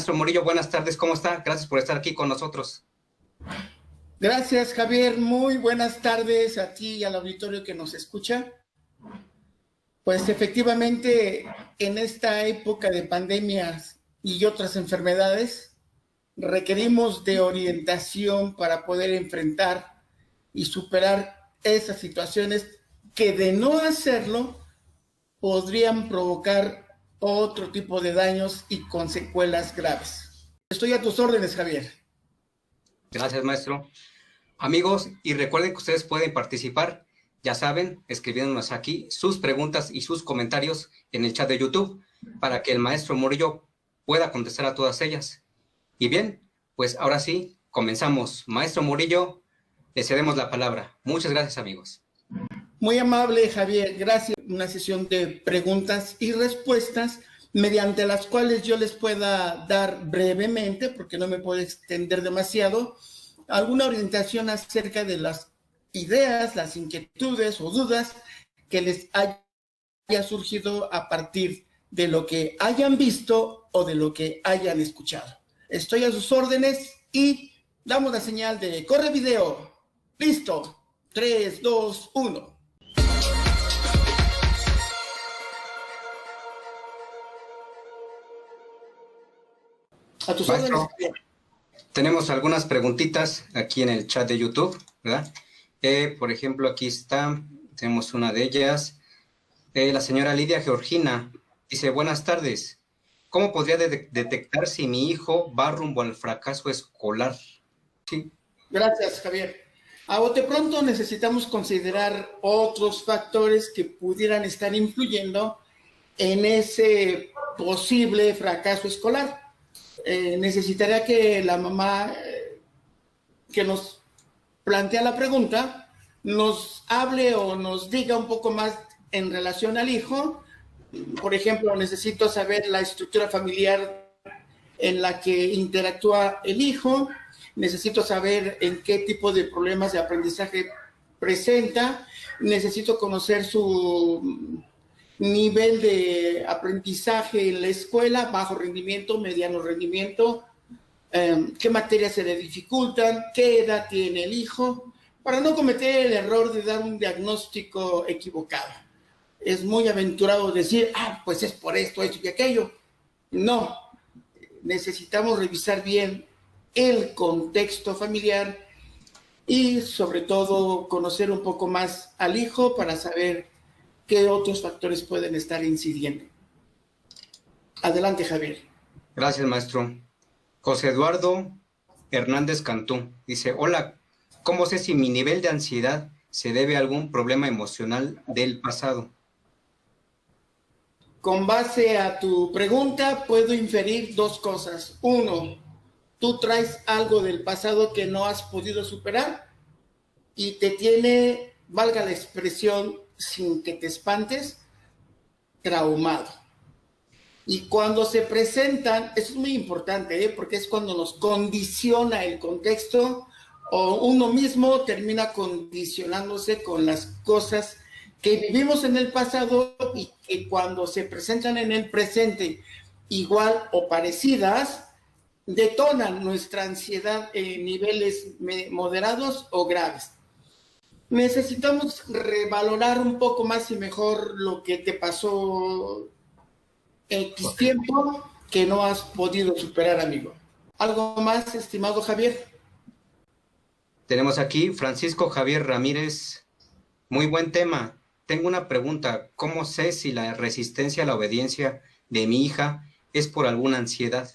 Maestro Murillo, buenas tardes, ¿cómo está? Gracias por estar aquí con nosotros. Gracias, Javier. Muy buenas tardes a ti y al auditorio que nos escucha. Pues efectivamente, en esta época de pandemias y otras enfermedades, requerimos de orientación para poder enfrentar y superar esas situaciones que, de no hacerlo, podrían provocar otro tipo de daños y con secuelas graves. Estoy a tus órdenes, Javier. Gracias, maestro. Amigos, y recuerden que ustedes pueden participar, ya saben, escribiéndonos aquí sus preguntas y sus comentarios en el chat de YouTube para que el maestro Murillo pueda contestar a todas ellas. Y bien, pues ahora sí, comenzamos. Maestro Murillo, le cedemos la palabra. Muchas gracias, amigos. Muy amable, Javier. Gracias. Una sesión de preguntas y respuestas mediante las cuales yo les pueda dar brevemente, porque no me puedo extender demasiado, alguna orientación acerca de las ideas, las inquietudes o dudas que les haya surgido a partir de lo que hayan visto o de lo que hayan escuchado. Estoy a sus órdenes y damos la señal de corre video. Listo. 3, 2, 1. A tus Maestro, órdenes. tenemos algunas preguntitas aquí en el chat de YouTube, ¿verdad? Por ejemplo, aquí está, tenemos una de ellas. La señora Lidia Georgina dice, buenas tardes. ¿Cómo podría detectar si mi hijo va rumbo al fracaso escolar? Sí. Gracias, Javier. A bote pronto necesitamos considerar otros factores que pudieran estar influyendo en ese posible fracaso escolar. Necesitaría que la mamá que nos plantea la pregunta nos hable o nos diga un poco más en relación al hijo. Por ejemplo, necesito saber la estructura familiar en la que interactúa el hijo, necesito saber en qué tipo de problemas de aprendizaje presenta, necesito conocer su nivel de aprendizaje en la escuela, bajo rendimiento, mediano rendimiento, qué materias se le dificultan, qué edad tiene el hijo, para no cometer el error de dar un diagnóstico equivocado. Es muy aventurado decir, pues es por esto y aquello. No, necesitamos revisar bien el contexto familiar y sobre todo conocer un poco más al hijo para saber qué otros factores pueden estar incidiendo. Adelante, Javier. Gracias, maestro. José Eduardo Hernández Cantú dice, hola, ¿cómo sé si mi nivel de ansiedad se debe a algún problema emocional del pasado? Con base a tu pregunta, puedo inferir dos cosas. Uno, tú traes algo del pasado que no has podido superar y te tiene, valga la expresión, sin que te espantes, traumado. Y cuando se presentan, eso es muy importante, porque es cuando nos condiciona el contexto o uno mismo termina condicionándose con las cosas que vivimos en el pasado y que cuando se presentan en el presente igual o parecidas, detonan nuestra ansiedad en niveles moderados o graves. Necesitamos revalorar un poco más y mejor lo que te pasó X tiempo que no has podido superar, amigo. ¿Algo más, estimado Javier? Tenemos aquí Francisco Javier Ramírez. Muy buen tema. Tengo una pregunta. ¿Cómo sé si la resistencia a la obediencia de mi hija es por alguna ansiedad?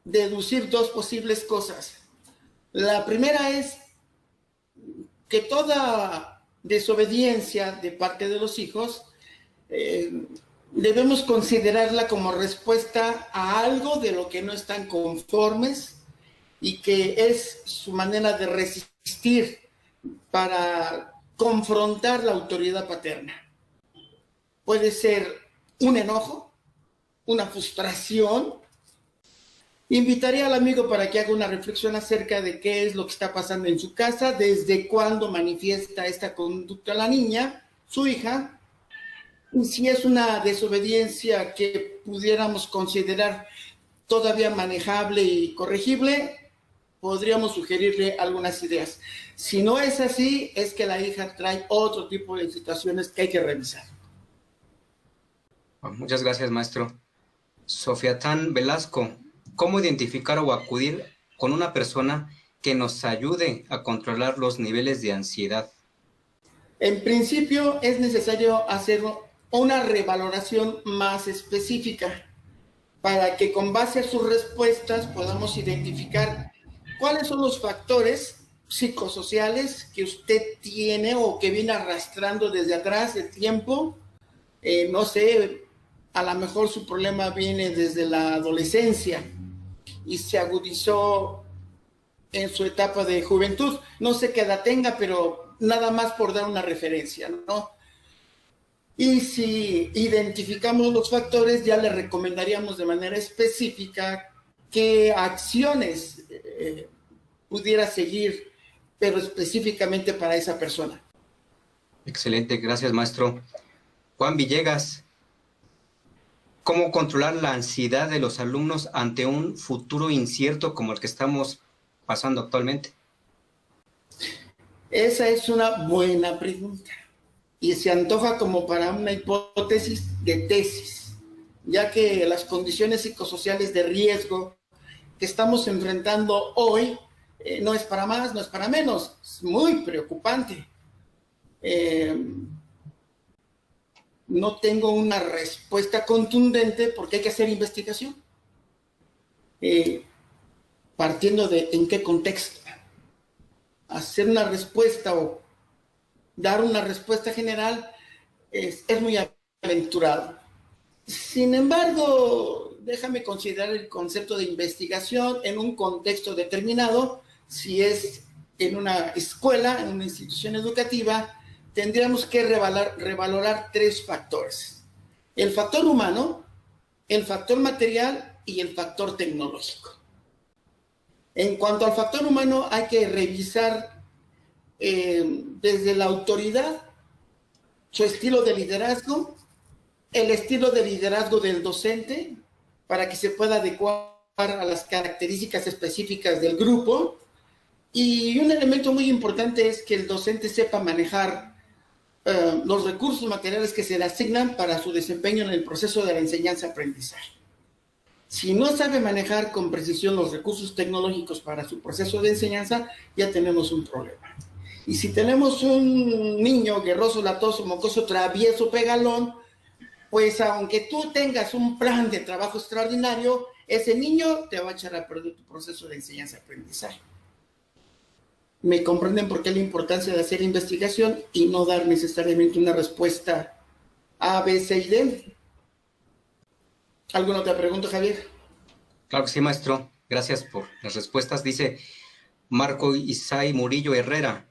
Deducir dos posibles cosas. La primera es que toda desobediencia de parte de los hijos debemos considerarla como respuesta a algo de lo que no están conformes y que es su manera de resistir para confrontar la autoridad paterna. Puede ser un enojo, una frustración. Invitaría al amigo para que haga una reflexión acerca de qué es lo que está pasando en su casa, desde cuándo manifiesta esta conducta la niña, su hija, y si es una desobediencia que pudiéramos considerar todavía manejable y corregible, podríamos sugerirle algunas ideas. Si no es así, es que la hija trae otro tipo de situaciones que hay que revisar. Muchas gracias, maestro. Sofía Tan Velasco, ¿cómo identificar o acudir con una persona que nos ayude a controlar los niveles de ansiedad? En principio es necesario hacer una revaloración más específica para que con base a sus respuestas podamos identificar cuáles son los factores psicosociales que usted tiene o que viene arrastrando desde atrás del tiempo. No sé, a lo mejor su problema viene desde la adolescencia y se agudizó en su etapa de juventud. No sé qué edad tenga, pero nada más por dar una referencia, ¿no? Y si identificamos los factores, ya le recomendaríamos de manera específica qué acciones pudiera seguir, pero específicamente para esa persona. Excelente, gracias, maestro. Juan Villegas, ¿cómo controlar la ansiedad de los alumnos ante un futuro incierto como el que estamos pasando actualmente? Esa es una buena pregunta y se antoja como para una hipótesis de tesis, ya que las condiciones psicosociales de riesgo que estamos enfrentando hoy no es para más, no es para menos, es muy preocupante. No tengo una respuesta contundente porque hay que hacer investigación. Partiendo de en qué contexto. Hacer una respuesta o dar una respuesta general es muy aventurado. Sin embargo, déjame considerar el concepto de investigación en un contexto determinado. Si es en una escuela, en una institución educativa, tendríamos que revalorar tres factores: el factor humano, el factor material y el factor tecnológico. En cuanto al factor humano, hay que revisar desde la autoridad, su estilo de liderazgo, el estilo de liderazgo del docente, para que se pueda adecuar a las características específicas del grupo. Y un elemento muy importante es que el docente sepa manejar los recursos materiales que se le asignan para su desempeño en el proceso de la enseñanza-aprendizaje. Si no sabe manejar con precisión los recursos tecnológicos para su proceso de enseñanza, ya tenemos un problema. Y si tenemos un niño guerroso, latoso, mocoso, travieso, pegalón, pues aunque tú tengas un plan de trabajo extraordinario, ese niño te va a echar a perder tu proceso de enseñanza-aprendizaje. ¿Me comprenden por qué la importancia de hacer investigación y no dar necesariamente una respuesta A, B, C y D? ¿Alguna otra pregunta, Javier? Claro que sí, maestro. Gracias por las respuestas. Dice Marco Isai Murillo Herrera.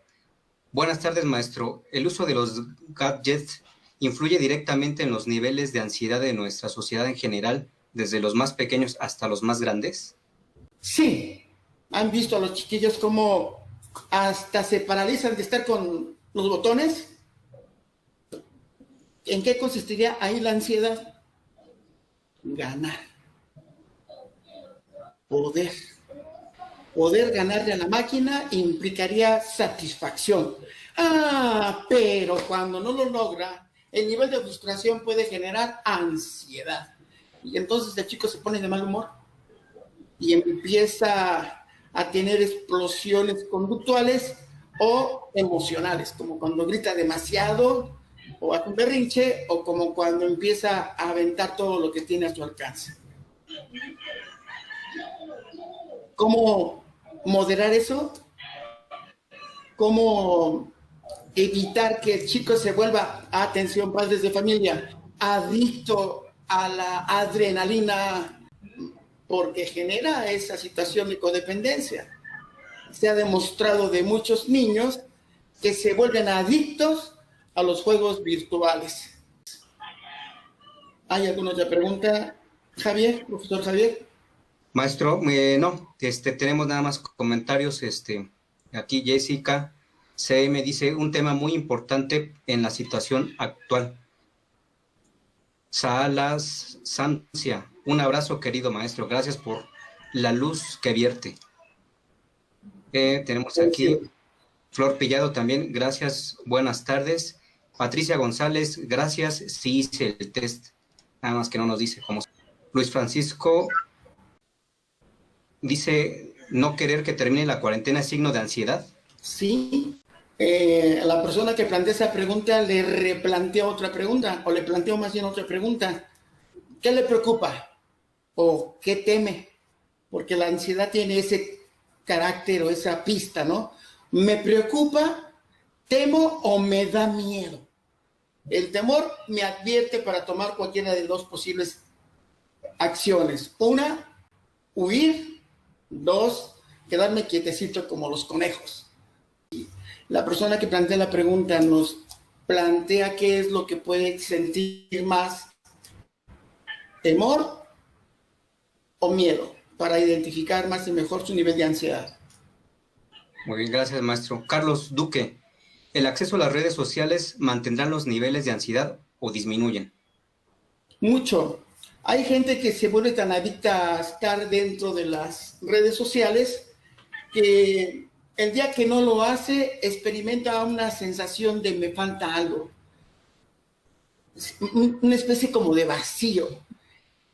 Buenas tardes, maestro. ¿El uso de los gadgets influye directamente en los niveles de ansiedad de nuestra sociedad en general, desde los más pequeños hasta los más grandes? Sí. ¿Han visto a los chiquillos cómo hasta se paralizan de estar con los botones? ¿En qué consistiría ahí la ansiedad? Ganar. Poder ganarle a la máquina implicaría satisfacción. Pero cuando no lo logra, el nivel de frustración puede generar ansiedad. Y entonces el chico se pone de mal humor y empieza a tener explosiones conductuales o emocionales, como cuando grita demasiado o hace un berrinche, o como cuando empieza a aventar todo lo que tiene a su alcance. ¿Cómo moderar eso? ¿Cómo evitar que el chico se vuelva, atención padres de familia, adicto a la adrenalina, porque genera esa situación de codependencia? Se ha demostrado de muchos niños que se vuelven adictos a los juegos virtuales. ¿Hay alguna otra pregunta, Javier, profesor Javier? Maestro, no, tenemos nada más comentarios. Aquí Jessica CM dice un tema muy importante en la situación actual. Salas Sancia, Un abrazo, querido maestro. Gracias por la luz que vierte. Tenemos aquí Flor Pillado también. Gracias, buenas tardes. Patricia González, gracias. Sí hice el test. Nada más que no nos dice cómo. Luis Francisco dice, no querer que termine la cuarentena es signo de ansiedad. Sí. La persona que plantea esa pregunta le replantea otra pregunta, o le planteó más bien otra pregunta. ¿Qué le preocupa? ¿O qué teme? Porque la ansiedad tiene ese carácter o esa pista, ¿no? ¿Me preocupa, temo o me da miedo? El temor me advierte para tomar cualquiera de dos posibles acciones. Una, huir. Dos, quedarme quietecito como los conejos. La persona que plantea la pregunta nos plantea qué es lo que puede sentir más, temor o miedo, para identificar más y mejor su nivel de ansiedad. Muy bien, gracias, maestro. Carlos Duque, ¿el acceso a las redes sociales mantendrán los niveles de ansiedad o disminuyen? Mucho. Hay gente que se vuelve tan adicta a estar dentro de las redes sociales que el día que no lo hace experimenta una sensación de me falta algo. Una especie como de vacío.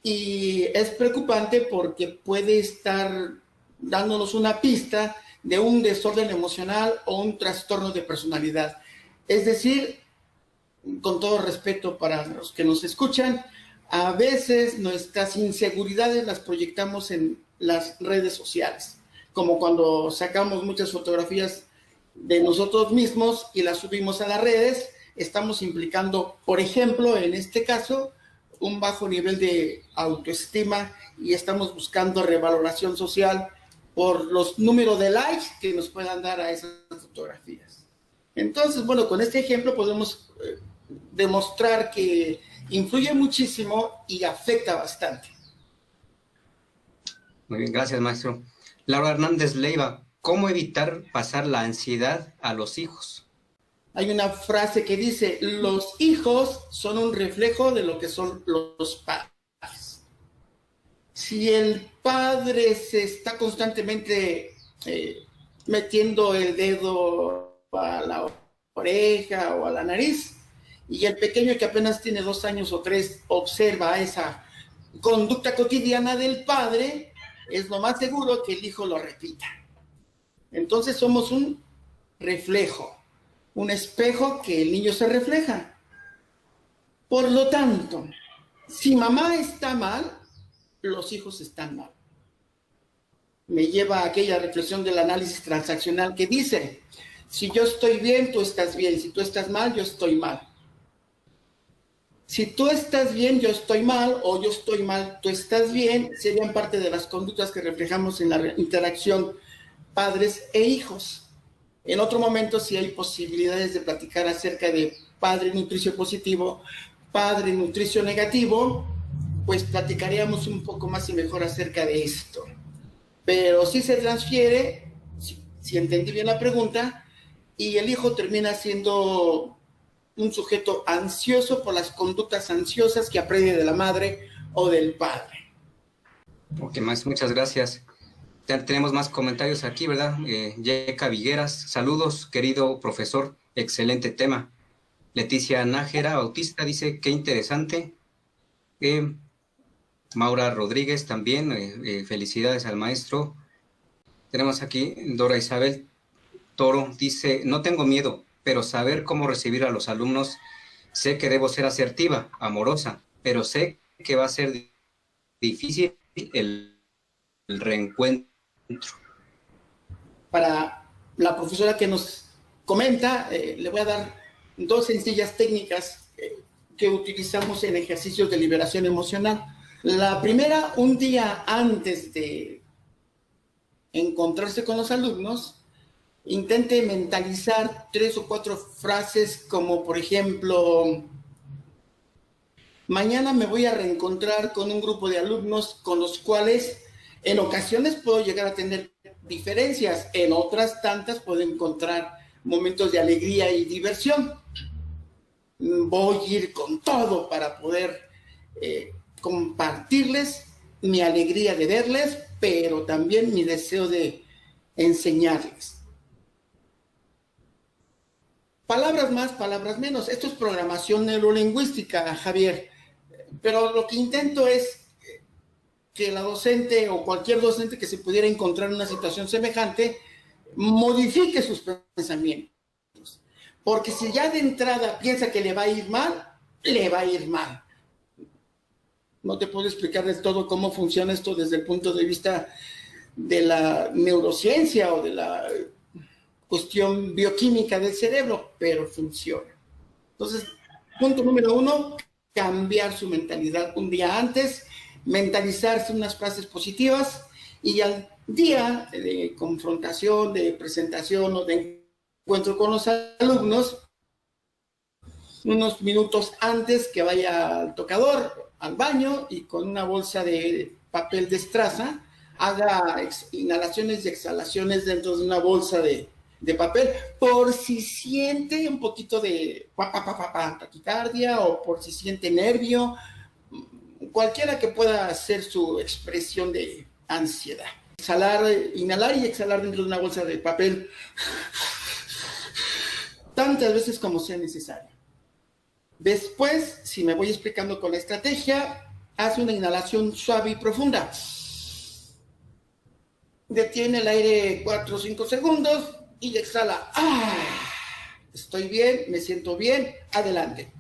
Y es preocupante porque puede estar dándonos una pista de un desorden emocional o un trastorno de personalidad. Es decir, con todo respeto para los que nos escuchan, a veces nuestras inseguridades las proyectamos en las redes sociales, como cuando sacamos muchas fotografías de nosotros mismos y las subimos a las redes, estamos implicando, por ejemplo, en este caso, un bajo nivel de autoestima y estamos buscando revaloración social por los números de likes que nos puedan dar a esas fotografías. Entonces, bueno, con este ejemplo podemos demostrar que influye muchísimo y afecta bastante. Muy bien, gracias, maestro. Laura Hernández Leiva, ¿cómo evitar pasar la ansiedad a los hijos? Hay una frase que dice, los hijos son un reflejo de lo que son los padres. Si el padre se está constantemente metiendo el dedo a la oreja o a la nariz, y el pequeño que apenas tiene 2 años o 3 observa esa conducta cotidiana del padre, es lo más seguro que el hijo lo repita. Entonces somos un reflejo, un espejo que el niño se refleja. Por lo tanto, si mamá está mal, los hijos están mal. Me lleva a aquella reflexión del análisis transaccional que dice, si yo estoy bien, tú estás bien, si tú estás mal, yo estoy mal. Si tú estás bien, yo estoy mal, o yo estoy mal, tú estás bien, serían parte de las conductas que reflejamos en la interacción padres e hijos. En otro momento, si hay posibilidades de platicar acerca de padre nutricio positivo, padre nutricio negativo, pues platicaríamos un poco más y mejor acerca de esto. Pero si se transfiere, si entendí bien la pregunta, y el hijo termina siendo un sujeto ansioso por las conductas ansiosas que aprende de la madre o del padre. Ok, más, muchas gracias. Ya tenemos más comentarios aquí, ¿verdad? Yeca Vigueras, saludos, querido profesor, excelente tema. Leticia Nájera, autista, dice, qué interesante. Maura Rodríguez también, felicidades al maestro. Tenemos aquí Dora Isabel Toro, dice, no tengo miedo, pero saber cómo recibir a los alumnos, sé que debo ser asertiva, amorosa, pero sé que va a ser difícil el reencuentro. Para la profesora que nos comenta, le voy a dar 2 sencillas técnicas que utilizamos en ejercicios de liberación emocional. La primera, un día antes de encontrarse con los alumnos, intente mentalizar 3 o 4 frases como, por ejemplo, mañana me voy a reencontrar con un grupo de alumnos con los cuales en ocasiones puedo llegar a tener diferencias, en otras tantas puedo encontrar momentos de alegría y diversión. Voy a ir con todo para poder compartirles mi alegría de verles, pero también mi deseo de enseñarles. Palabras más, palabras menos. Esto es programación neurolingüística, Javier. Pero lo que intento es que la docente o cualquier docente que se pudiera encontrar en una situación semejante modifique sus pensamientos. Porque si ya de entrada piensa que le va a ir mal, le va a ir mal. No te puedo explicar del todo cómo funciona esto desde el punto de vista de la neurociencia o de la cuestión bioquímica del cerebro, pero funciona. Entonces, punto número 1, cambiar su mentalidad un día antes, mentalizarse unas frases positivas y al día de confrontación, de presentación o de encuentro con los alumnos, unos minutos antes que vaya al tocador, al baño y con una bolsa de papel de estraza, haga inhalaciones y exhalaciones dentro de una bolsa de papel, por si siente un poquito de taquicardia o por si siente nervio, cualquiera que pueda hacer su expresión de ansiedad. Inhalar y exhalar dentro de una bolsa de papel tantas veces como sea necesario. Después, si me voy explicando con la estrategia, hace una inhalación suave y profunda. Detiene el aire 4 o 5 segundos y exhala. Estoy bien, me siento bien, adelante.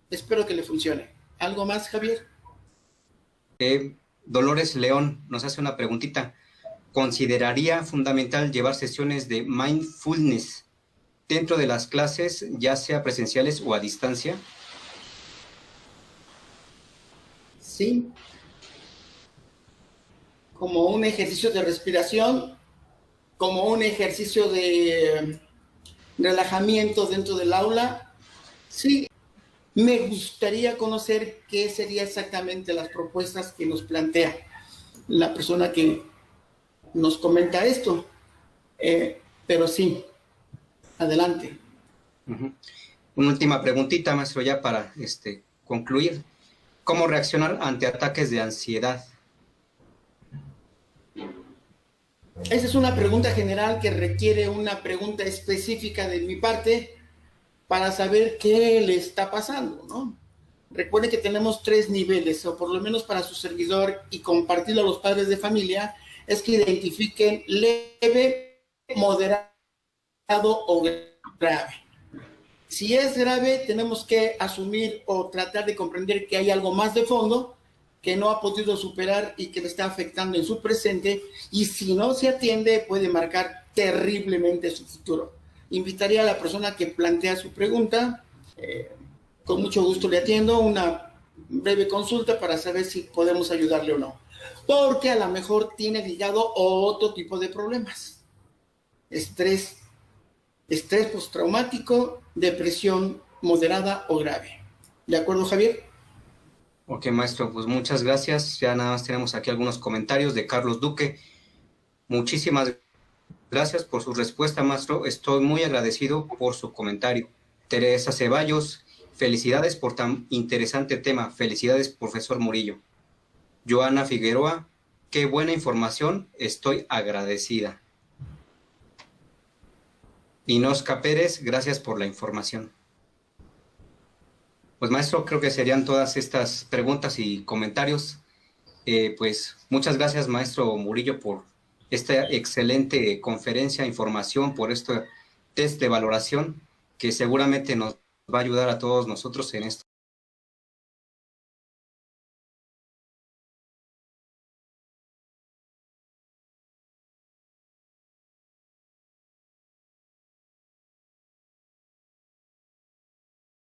Espero que le funcione. ¿Algo más, Javier? Dolores León nos hace una preguntita. ¿Consideraría fundamental llevar sesiones de mindfulness dentro de las clases, ya sea presenciales o a distancia? Sí. Como un ejercicio de respiración, como un ejercicio de relajamiento dentro del aula. Sí, me gustaría conocer qué serían exactamente las propuestas que nos plantea la persona que nos comenta esto. Pero sí, adelante. Una última preguntita, maestro, ya para concluir. ¿Cómo reaccionar ante ataques de ansiedad? Esa es una pregunta general que requiere una pregunta específica de mi parte para saber qué le está pasando, ¿no? Recuerde que tenemos 3 niveles, o por lo menos para su servidor, y compartirlo a los padres de familia, es que identifiquen leve, moderado o grave. Si es grave, tenemos que asumir o tratar de comprender que hay algo más de fondo que no ha podido superar y que le está afectando en su presente, y si no se atiende puede marcar terriblemente su futuro. Invitaría a la persona que plantea su pregunta, con mucho gusto le atiendo, una breve consulta para saber si podemos ayudarle o no, porque a lo mejor tiene ligado otro tipo de problemas: estrés postraumático, depresión moderada o grave. ¿De acuerdo, Javier? Ok, maestro, pues muchas gracias. Ya nada más tenemos aquí algunos comentarios de Carlos Duque. Muchísimas gracias por su respuesta, maestro. Estoy muy agradecido por su comentario. Teresa Ceballos, felicidades por tan interesante tema. Felicidades, profesor Murillo. Joana Figueroa, qué buena información. Estoy agradecida. Inosca Pérez, gracias por la información. Pues maestro, creo que serían todas estas preguntas y comentarios. Pues muchas gracias, maestro Murillo, por esta excelente conferencia, información, por este test de valoración que seguramente nos va a ayudar a todos nosotros en esto.